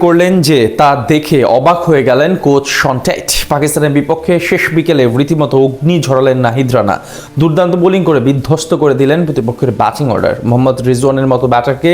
করলেন যে তা দেখে অবাক হয়ে গেলেন কোচ শন টেট। পাকিস্তানের বিপক্ষে শেষ বিকেলে রীতিমতো অগ্নি ঝরালেন নাহিদ রানা। দুর্দান্ত বোলিং করে বিধ্বস্ত করে দিলেন প্রতিপক্ষের ব্যাটিং অর্ডার। মোহাম্মদ রিজওয়ানের মতো ব্যাটারকে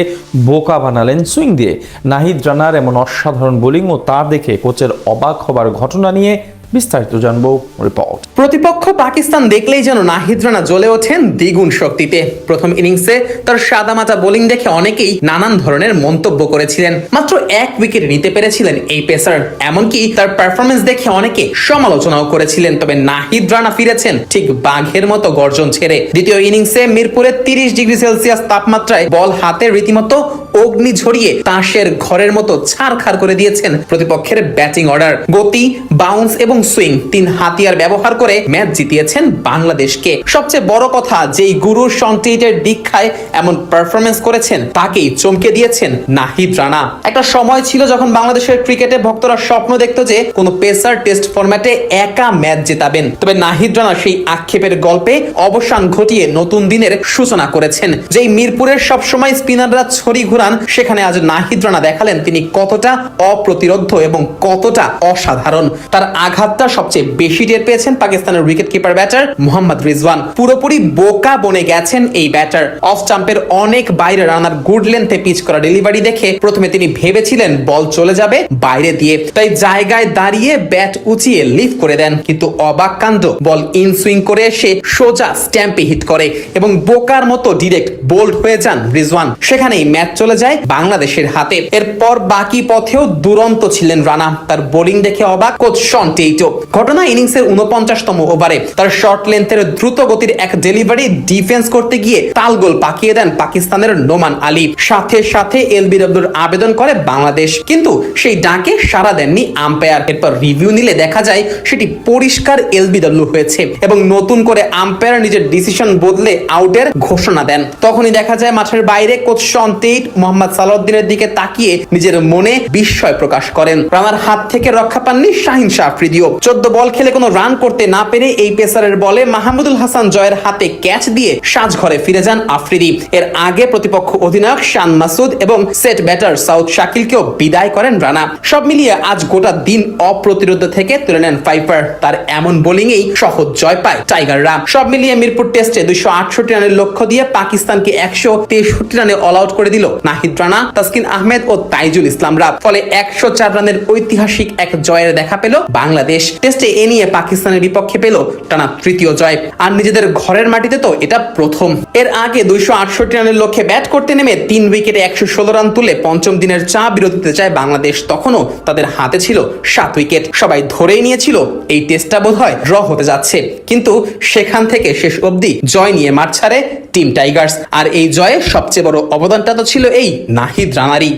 বোকা বানালেন সুইং দিয়ে। নাহিদ রানার এমন অসাধারণ বোলিং ও তা দেখে কোচের অবাক হবার ঘটনা নিয়ে বিস্তারিত জানবো রিপোর্ট। প্রতিপক্ষ পাকিস্তান দেখলেই যেন নাহিদ রানা জ্বলে ওঠেন দ্বিগুণ শক্তিতে। প্রথম ইনিংসে তার সাদামাটা বোলিং দেখে অনেকেই নানান ধরনের মন্তব্য করেছিলেন। মাত্র এক উইকেট নিতে পেরেছিলেন এই পেসার, এমনকি তার পারফরমেন্স দেখে অনেকে সমালোচনাও করেছিলেন। তবে নাহিদ রানা ফিরেছেন ঠিক বাঘের মতো গর্জন ছেড়ে। দ্বিতীয় ইনিংসে মিরপুরে 30 ডিগ্রি সেলসিয়াস তাপমাত্রায় বল হাতে রীতিমতো অগ্নি ঝরিয়ে তাসের ঘরের মতো ছারখার করে দিয়েছেন প্রতিপক্ষের ব্যাটিং অর্ডার। গতি, বাউন্স এবং সুইং, তিন হাতিয়ার ব্যবহার করে ম্যাচ জিতিয়েছেন বাংলাদেশকে। সবচেয়ে বড় কথা, যেই গুরু শন টেটের দীক্ষায় এমন পারফরমেন্স করেছেন তাকেই চমকে দিয়েছেন নাহিদ রানা। একটা সময় ছিল যখন বাংলাদেশের ক্রিকেটে ভক্তরা স্বপ্ন দেখতো যে কোনো পেসার টেস্ট ফরম্যাটে একা ম্যাচ জেতাবেন। তবে নাহিদ রানা সেই আক্ষেপের গল্পে অবসান ঘটিয়ে নতুন দিনের সূচনা করেছেন। যেই মিরপুরের সবসময় স্পিনাররা ছড়ি ঘুরান, সেখানে আজ নাহিদ রানা দেখালেন তিনি কতটা অপ্রতিরোধ্য এবং কতটা অসাধারণ। তার আঘাতটা সবচেয়ে বেশি টের পেয়েছেন পাকিস্তানের wicket keeper batter Mohammad Rizwan. পুরোপুরি বোকা বনে গেছেন এই ব্যাটার। অফ জাম্পের অনেক বাইরে রানার গুড লেন্থে পিচ করা ডেলিভারি দেখে প্রথমে তিনি ভেবেছিলেন বল চলে যাবে বাইরে দিয়ে, তাই জায়গায় দাঁড়িয়ে ব্যাট উঁচিয়ে লিফট করে দেন। কিন্তু অবাক কাণ্ড, বল ইন সুইং করে এসে সোজা স্ট্যাম্পে হিট করে এবং বোকার মতো ডিরেক্ট বোল্ড হয়ে যান রিজওয়ান। সেখানেই ম্যাচ চলে যায় বাংলাদেশের হাতে। এরপর বাকি পথেও দুরন্ত ছিলেন রানা। তার বোলিং দেখে অবাক কোচ শন টেটও। ঘটনা ইনিংসের 49তম ওভারে তার শর্ট লেন্থের দ্রুত গতির এক ডেলিভারি ডিফেন্স করতে গিয়ে তালগোল পাকিয়ে দেন পাকিস্তানের নোমান আলী। সাথে সাথে এলবিডব্লিউর আবেদন করে বাংলাদেশ, কিন্তু সেই ডাকে সাড়া দেননি আম্পায়ার। এরপর রিভিউ নিলে দেখা যায় সেটি পরিষ্কার এলবিডব্লিউ হয়েছে এবং নতুন করে আম্পায়ার নিজের ডিসিশন বদলে আউটের ঘোষণা দেন। তখনই দেখা যায় মাঠের বাইরে কোচ শন টেট মোহাম্মদ সালাউদ্দিনের দিকে তাকিয়ে নিজের মনে বিস্ময় প্রকাশ করেন। রানার হাত থেকে রক্ষা পাননি শাহিন শাহ আফ্রিদিও। 14 বল খেলে কোনো রান করতে না পেরে এই পেসারের বলে মাহমুদুল হাসান জয়ের হাতে ক্যাচ দিয়ে সাজঘরে ফিরে যান আফ্রিদি। এর আগে প্রতিপক্ষ অধিনায়ক শান মাসুদ এবং সেট ব্যাটার সাউথ শাকিলকেও বিদায় করেন রানা। সব মিলিয়ে আজ গোটা দিন অপ্রতিরোধ থেকে তুলে নেন ফাইফার। তার এমন বোলিংয়েই সহজ জয় পায় টাইগাররা। সব মিলিয়ে মিরপুর টেস্টে 268 রানের লক্ষ্য দিয়ে পাকিস্তানকে 163 রানে অল আউট করে দিল নাহিদ রানা, তাসকিন আহমেদ ও তাইজুল ইসলামরা। ফলে 104 রানের ঐতিহাসিক এক জয়ের দেখা পেল বাংলাদেশ। টেস্টে এ নিয়ে পাকিস্তানের বিপক্ষে পেল টানা তৃতীয় জয়। আর নিজেদের ঘরের মাটিতে তো এটা প্রথম। এর আগে 268 রানের লক্ষ্যে ব্যাট করতে নেমে 3 উইকেটে 116 রান তুলে পঞ্চম দিনের চা বিরতিতে যায় বাংলাদেশ। তখনও তাদের হাতে ছিল 7 উইকেট। সবাই ধরেই নিয়েছিল এই টেস্টটা বোধহয় ড্র হতে যাচ্ছে, কিন্তু সেখান থেকে শেষ অবধি জয় নিয়ে মাঠ ছাড়ে টিম টাইগার্স। আর এই জয়ে সবচেয়ে বড় অবদানটা তো ছিল এই নাহিদ রানারই।